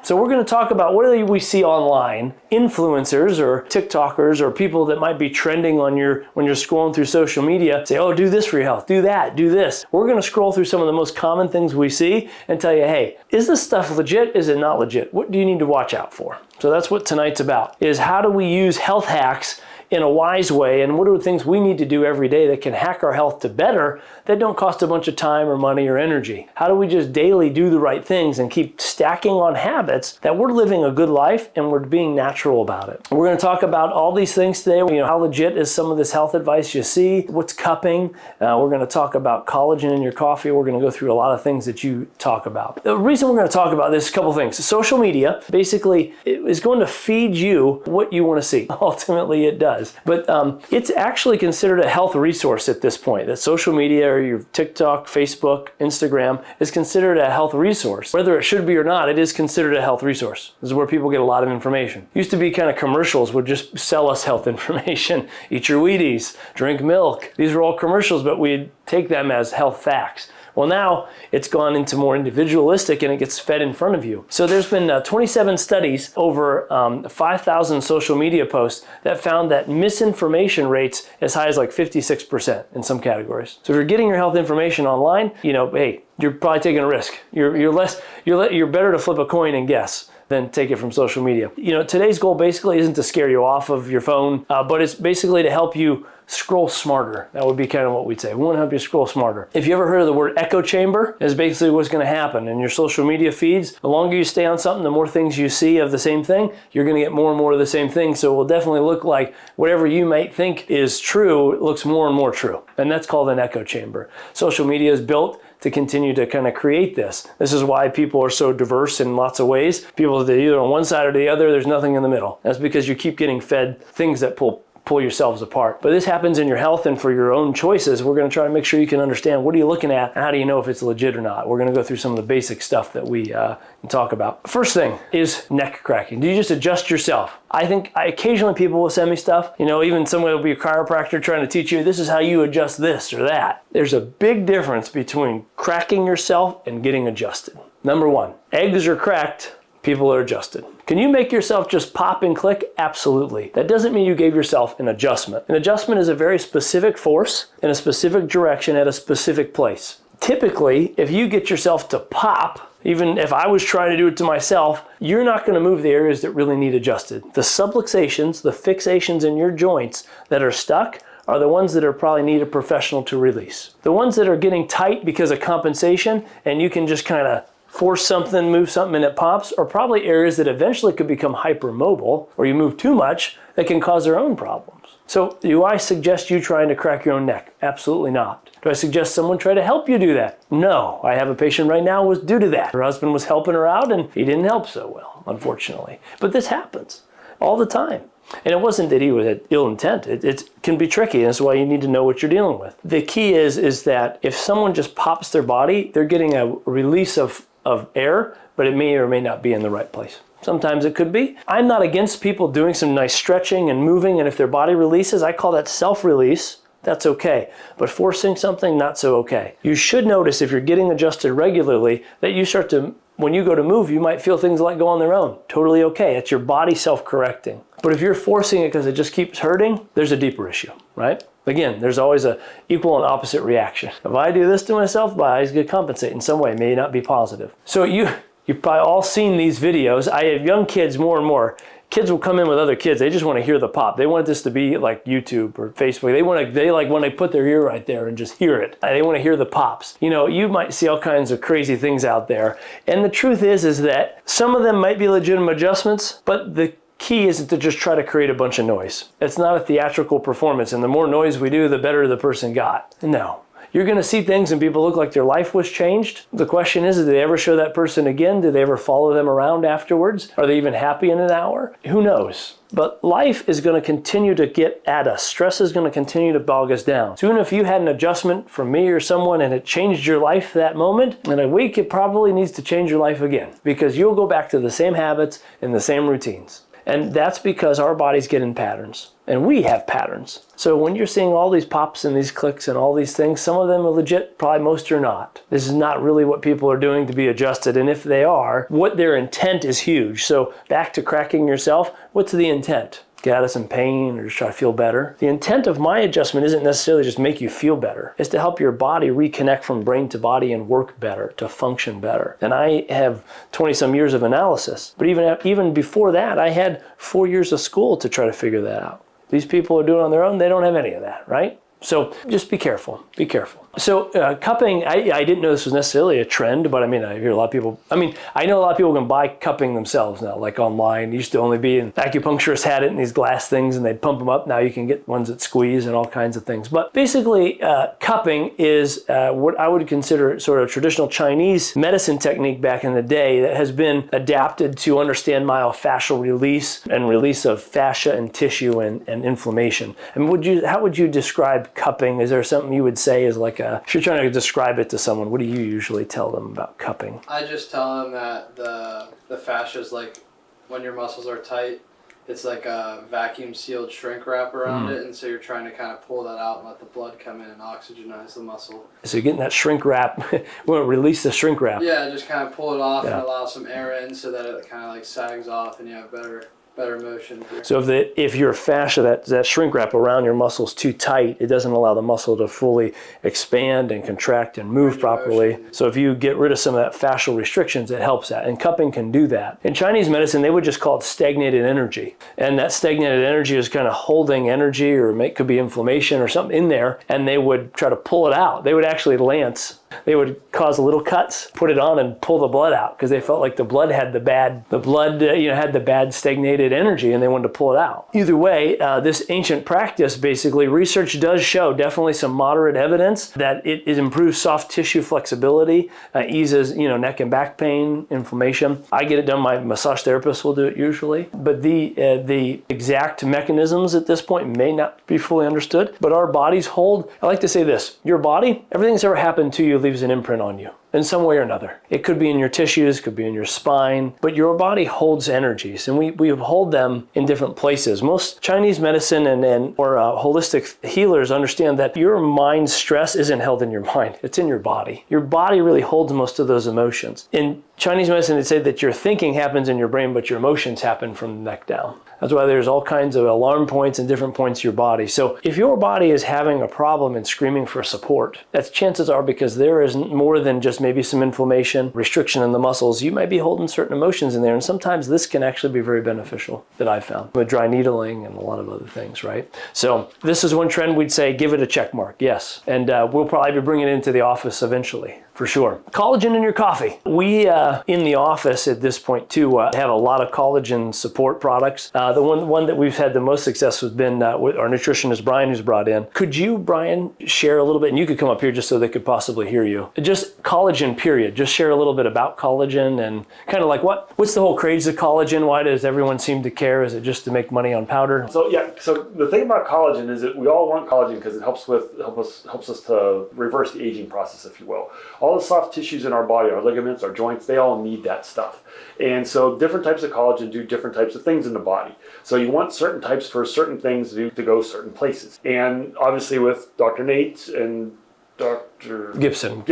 So we're going to talk about what do we see online, influencers or TikTokers or people that might be trending on when you're scrolling through social media, say, oh, do this for your health, do that, do this. We're going to scroll through some of the most common things we see and tell you, hey, is this stuff legit? Is it not legit? What do you need to watch out for? So that's what tonight's about, is how do we use health hacks in a wise way, and what are the things we need to do every day that can hack our health to better that don't cost a bunch of time or money or energy? How do we just daily do the right things and keep stacking on habits that we're living a good life and we're being natural about it? We're going to talk about all these things today. How legit is some of this health advice you see? What's cupping? We're going to talk about collagen in your coffee. We're going to go through a lot of things that you talk about. The reason we're going to talk about this is a couple things. Social media basically is going to feed you what you want to see. Ultimately, it does. But it's actually considered a health resource at this point. That social media or your TikTok, Facebook, Instagram is considered a health resource. Whether it should be or not, it is considered a health resource. This is where people get a lot of information. Used to be kind of commercials would just sell us health information. Eat your Wheaties, drink milk. These are all commercials, but we'd take them as health facts. Well, now it's gone into more individualistic and it gets fed in front of you. So there's been 27 studies over 5,000 social media posts that found that misinformation rates as high as like 56% in some categories. So if you're getting your health information online, hey, you're probably taking a risk. You're better to flip a coin and guess than take it from social media. Today's goal basically isn't to scare you off of your phone, but it's basically to help you scroll smarter. That would be kind of what we'd say. We want to help you scroll smarter. If you ever heard of the word echo chamber, is basically what's going to happen in your social media feeds. The longer you stay on something, the more things you see of the same thing, you're going to get more and more of the same thing. So it will definitely look like whatever you might think is true, it looks more and more true. And that's called an echo chamber. Social media is built to continue to kind of create this. This is why people are so diverse in lots of ways. People are either on one side or the other, there's nothing in the middle. That's because you keep getting fed things that pull yourselves apart. But this happens in your health, and for your own choices, we're going to try to make sure you can understand what are you looking at and how do you know if it's legit or not. We're going to go through some of the basic stuff that we talk about. First thing is neck cracking. Do you just adjust yourself? I think occasionally people will send me stuff, even someone will be a chiropractor trying to teach you this is how you adjust this or that. There's a big difference between cracking yourself and getting adjusted. Number one, eggs are cracked, people are adjusted. Can you make yourself just pop and click? Absolutely. That doesn't mean you gave yourself an adjustment. An adjustment is a very specific force in a specific direction at a specific place. Typically, if you get yourself to pop, even if I was trying to do it to myself, you're not going to move the areas that really need adjusted. The subluxations, the fixations in your joints that are stuck, are the ones that are probably need a professional to release. The ones that are getting tight because of compensation and you can just kind of force something, move something and it pops, are probably areas that eventually could become hypermobile, or you move too much that can cause their own problems. So do I suggest you trying to crack your own neck? Absolutely not. Do I suggest someone try to help you do that? No. I have a patient right now who was due to that. Her husband was helping her out and he didn't help so well, unfortunately. But this happens all the time. And it wasn't that he was ill intent. It can be tricky. That's why you need to know what you're dealing with. The key is that if someone just pops their body, they're getting a release of air, but it may or may not be in the right place. Sometimes it could be. I'm not against people doing some nice stretching and moving, and if their body releases, I call that self-release. That's okay. But forcing something, not so okay. You should notice if you're getting adjusted regularly that you start to, when you go to move, you might feel things let go on their own. Totally okay. It's your body self-correcting. But if you're forcing it because it just keeps hurting, there's a deeper issue, right? Again, there's always an equal and opposite reaction. If I do this to myself, my body's going to compensate in some way. It may not be positive. So you've probably all seen these videos. I have young kids more and more. Kids will come in with other kids. They just want to hear the pop. They want this to be like YouTube or Facebook. They like when they put their ear right there and just hear it. They want to hear the pops. You might see all kinds of crazy things out there. And the truth is that some of them might be legitimate adjustments, but the key isn't to just try to create a bunch of noise. It's not a theatrical performance, and the more noise we do, the better the person got. No. You're going to see things and people look like their life was changed. The question is, do they ever show that person again? Do they ever follow them around afterwards? Are they even happy in an hour? Who knows? But life is going to continue to get at us. Stress is going to continue to bog us down. So even if you had an adjustment from me or someone and it changed your life that moment, in a week it probably needs to change your life again, because you'll go back to the same habits and the same routines. And that's because our bodies get in patterns. And we have patterns. So when you're seeing all these pops and these clicks and all these things, some of them are legit, probably most are not. This is not really what people are doing to be adjusted. And if they are, what their intent is huge. So back to cracking yourself, what's the intent? Get out of some pain or just try to feel better. The intent of my adjustment isn't necessarily just make you feel better. It's to help your body reconnect from brain to body and work better, to function better. And I have 20 some years of analysis. But even before that, I had 4 years of school to try to figure that out. These people are doing it on their own. They don't have any of that, right? So just be careful. Be careful. So cupping, I didn't know this was necessarily a trend, but I hear a lot of people, I know a lot of people can buy cupping themselves now, like online. It used to only be, and acupuncturists had it in these glass things and they'd pump them up. Now you can get ones that squeeze and all kinds of things. But basically, cupping is what I would consider sort of traditional Chinese medicine technique back in the day that has been adapted to understand myofascial release and release of fascia and tissue and inflammation. How would you describe cupping? Is there something you would say is like if you're trying to describe it to someone, what do you usually tell them about cupping? I just tell them that the fascia is like when your muscles are tight, it's like a vacuum sealed shrink wrap around it, and so you're trying to kind of pull that out and let the blood come in and oxygenize the muscle. So you're getting that shrink wrap. We want to release the shrink wrap. Yeah, just kind of pull it off and allow some air in so that it kind of like sags off and you have better motion. So if your fascia, that shrink wrap around your muscles too tight, it doesn't allow the muscle to fully expand and contract and move properly. So if you get rid of some of that fascial restrictions, it helps that. And cupping can do that. In Chinese medicine, they would just call it stagnated energy. And that stagnated energy is kind of holding energy, or could be inflammation or something in there, and they would try to pull it out. They would actually lance. They would cause little cuts, put it on, and pull the blood out because they felt like the blood had the bad stagnated energy, and they wanted to pull it out. Either way, this ancient practice, basically, research does show definitely some moderate evidence that it improves soft tissue flexibility, eases neck and back pain, inflammation. I get it done. My massage therapist will do it usually, but the exact mechanisms at this point may not be fully understood. But our bodies hold. I like to say this: your body, everything that's ever happened to you leaves an imprint on you in some way or another. It could be in your tissues, could be in your spine, but your body holds energies, and we hold them in different places. Most Chinese medicine or holistic healers understand that your mind's stress isn't held in your mind, it's in your body. Your body really holds most of those emotions. In Chinese medicine, they say that your thinking happens in your brain, but your emotions happen from the neck down. That's why there's all kinds of alarm points in different points of your body. So if your body is having a problem and screaming for support, that's chances are because there is more than just maybe some inflammation, restriction in the muscles. You might be holding certain emotions in there, and sometimes this can actually be very beneficial, that I've found, with dry needling and a lot of other things, right? So this is one trend we'd say, give it a check mark, yes. And we'll probably be bringing it into the office eventually. For sure. Collagen in your coffee. We, in the office at this point too, have a lot of collagen support products. The one that we've had the most success has been with our nutritionist, Brian, who's brought in. Could you, Brian, share a little bit, and you could come up here just so they could possibly hear you. Just collagen, period. Just share a little bit about collagen and kind of like what's the whole craze of collagen? Why does everyone seem to care? Is it just to make money on powder? So the thing about collagen is that we all want collagen because it helps us to reverse the aging process, if you will. All the soft tissues in our body, our ligaments, our joints, they all need that stuff. And so different types of collagen do different types of things in the body. So you want certain types for certain things to go certain places. And obviously with Dr. Nate and Dr. Gibson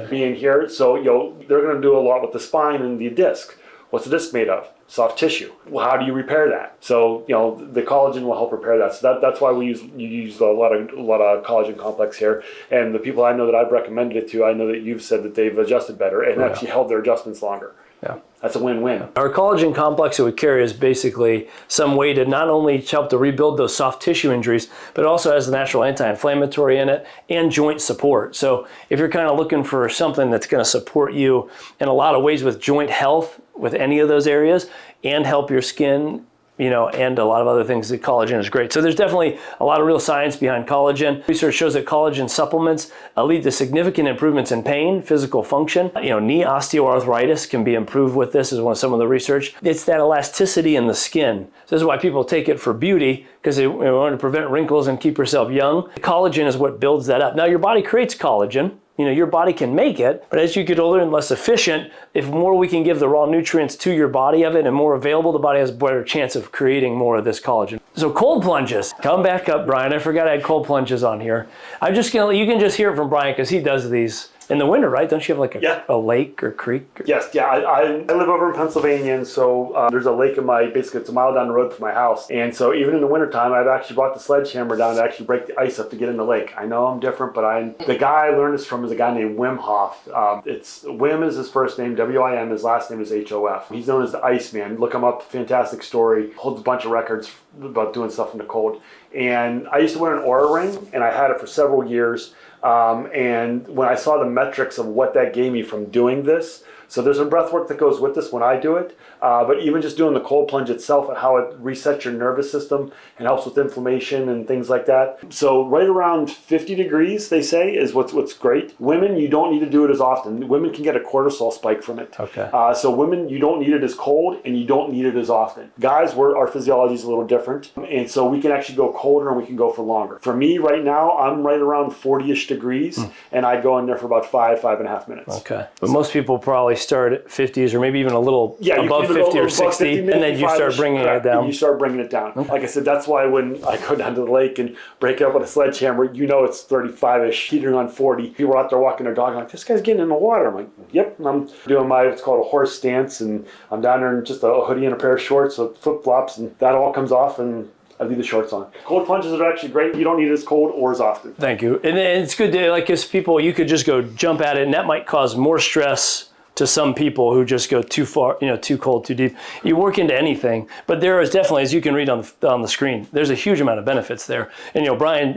being here, so they're going to do a lot with the spine and the disc. What's the disc made of? Soft tissue. Well, how do you repair that? So the collagen will help repair that. So that's why you use a lot of collagen complex here. And the people I know that I've recommended it to, I know that you've said that they've adjusted better and actually held their adjustments longer. Yeah. That's a win-win. Our collagen complex that we carry is basically some way to not only help to rebuild those soft tissue injuries, but also has the natural anti-inflammatory in it and joint support. So if you're kind of looking for something that's going to support you in a lot of ways with joint health, with any of those areas, and help your skin, and a lot of other things, that collagen is great. So there's definitely a lot of real science behind collagen. Research shows that collagen supplements lead to significant improvements in pain, physical function. Knee osteoarthritis can be improved with this, is some of the research. It's that elasticity in the skin. So this is why people take it for beauty, because they want to prevent wrinkles and keep yourself young. Collagen is what builds that up. Now your body creates collagen, your body can make it, but as you get older and less efficient, if more we can give the raw nutrients to your body of it and more available, the body has a better chance of creating more of this collagen. So cold plunges. Come back up, Brian. I forgot I had cold plunges on here. I'm just going to, you can just hear it from Brian because he does these in the winter, right? Don't you have like a lake or creek? Yes, yeah. I live over in Pennsylvania, and so there's a lake basically it's a mile down the road from my house. And so even in the wintertime, I've actually brought the sledgehammer down to actually break the ice up to get in the lake. I know I'm different, but the guy I learned this from is a guy named Wim Hof. Wim is his first name, W-I-M, his last name is H-O-F. He's known as the Iceman. Look him up, fantastic story. Holds a bunch of records about doing stuff in the cold. And I used to wear an Oura ring, and I had it for several years. And when I saw the metrics of what that gave me from doing this, so there's some breath work that goes with this when I do it, but even just doing the cold plunge itself and how it resets your nervous system and helps with inflammation and things like that. So right around 50 degrees, they say, is what's great. Women, you don't need to do it as often. Women can get a cortisol spike from it. Okay. So women, you don't need it as cold and you don't need it as often. Guys, our physiology is a little different, and so we can actually go colder and we can go for longer. For me right now, I'm right around 40-ish degrees, and I go in there for about 5.5 minutes. Okay. But most people probably start at 50s or maybe even a little above 50 or 60, and then you start bringing it down. You start bringing it down. Okay. Like I said, that's why when I go down to the lake and break it up with a sledgehammer, it's 35-ish, teetering on 40. People are out there walking their dog, like, this guy's getting in the water. I'm like, yep. And I'm doing what's called a horse stance, and I'm down there in just a hoodie and a pair of shorts, so flip-flops, and that all comes off, and I leave the shorts on. Cold plunges are actually great. You don't need it as cold or as often. Thank you. And it's good to, like, as people, you could just go jump at it, and that might cause more stress to some people who just go too far, too cold, too deep. You work into anything, but there is definitely, as you can read on the screen, there's a huge amount of benefits there. And Brian,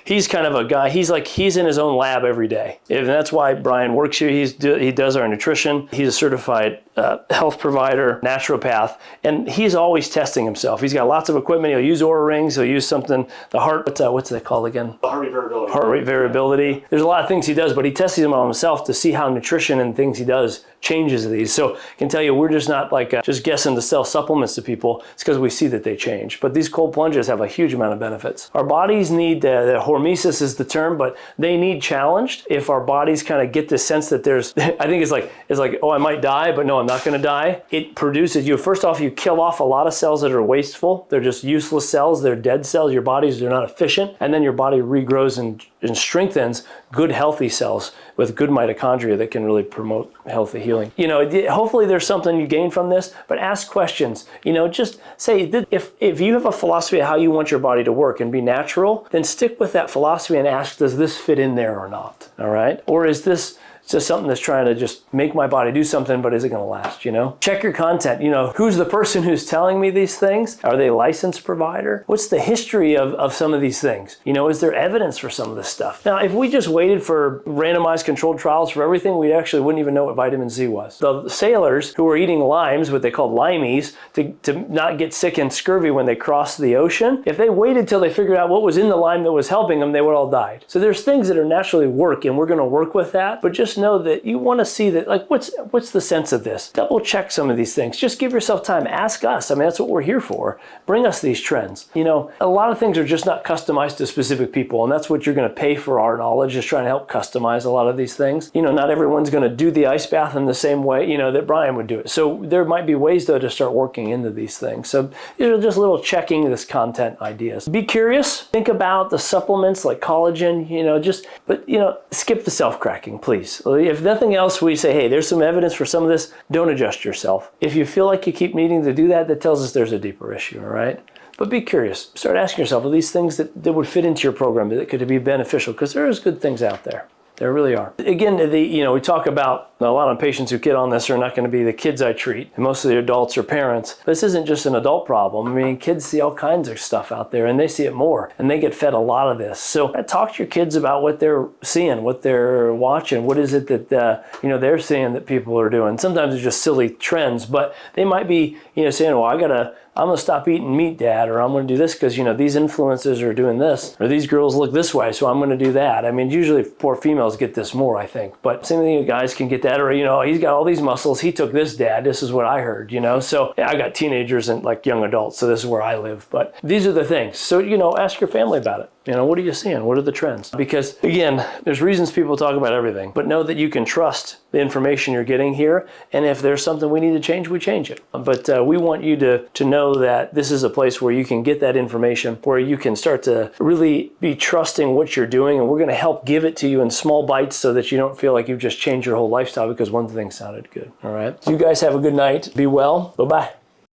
he's kind of a guy. He's in his own lab every day, and that's why Brian works here. He does our nutrition. He's a certified health provider, naturopath, and he's always testing himself. He's got lots of equipment. He'll use Oura rings. He'll use something. The heart. What's that called again? The heart rate variability. Heart rate variability. There's a lot of things he does, but he tests them on himself to see how nutrition and things he does changes these. So I can tell you, we're just not just guessing to sell supplements to people. It's because we see that they change. But these cold plunges have a huge amount of benefits. Our bodies need, the hormesis is the term, but they need challenged. If our bodies kind of get this sense that there's, I think it's like, oh, I might die, but no, I'm not going to die. It produces first off, you kill off a lot of cells that are wasteful. They're just useless cells. They're dead cells. Your bodies are not efficient. And then your body regrows and strengthens good, healthy cells with good mitochondria that can really promote healthy healing. Hopefully there's something you gain from this, but ask questions. Just say, if you have a philosophy of how you want your body to work and be natural, then stick with that philosophy and ask, does this fit in there or not? All right? Or is this just something that's trying to just make my body do something, but is it going to last, Check your content. Who's the person who's telling me these things? Are they a licensed provider? What's the history of some of these things? Is there evidence for some of this stuff? Now, if we just waited for randomized controlled trials for everything, we actually wouldn't even know what vitamin Z was. The sailors who were eating limes, what they called limeys, to not get sick and scurvy when they crossed the ocean, if they waited till they figured out what was in the lime that was helping them, they would all died. So there's things that are naturally work, and we're going to work with that, but just know that you want to see that, like, what's the sense of this? Double check some of these things. Just give yourself time. Ask us. I mean, that's what we're here for. Bring us these trends. A lot of things are just not customized to specific people, and that's what you're going to pay for our knowledge, is trying to help customize a lot of these things. Not everyone's going to do the ice bath in the same way, that Brian would do it. So there might be ways, though, to start working into these things. So these are just little checking this content ideas. Be curious. Think about the supplements like collagen, skip the self-cracking, please. If nothing else, we say, hey, there's some evidence for some of this. Don't adjust yourself. If you feel like you keep needing to do that, that tells us there's a deeper issue, all right? But be curious. Start asking yourself, are these things that would fit into your program, that could be beneficial? Because there is good things out there. There really are. Again, we talk about a lot of patients who get on this are not going to be the kids I treat. And most of the adults are parents. This isn't just an adult problem. I mean, kids see all kinds of stuff out there, and they see it more, and they get fed a lot of this. So talk to your kids about what they're seeing, what they're watching. What is it that they're seeing that people are doing? Sometimes it's just silly trends, but they might be saying, well, I'm going to stop eating meat, Dad, or I'm going to do this because, these influencers are doing this, or these girls look this way, so I'm going to do that. I mean, usually poor females get this more, I think. But same thing, guys can get that, or, he's got all these muscles. He took this, Dad. This is what I heard, So yeah, I got teenagers and like young adults, so this is where I live. But these are the things. So, ask your family about it. You know, what are you seeing? What are the trends? Because again, there's reasons people talk about everything, but know that you can trust the information you're getting here. And if there's something we need to change, we change it. But we want you to know that this is a place where you can get that information, where you can start to really be trusting what you're doing. And we're going to help give it to you in small bites so that you don't feel like you've just changed your whole lifestyle because one thing sounded good. All right. So you guys have a good night. Be well. Bye-bye.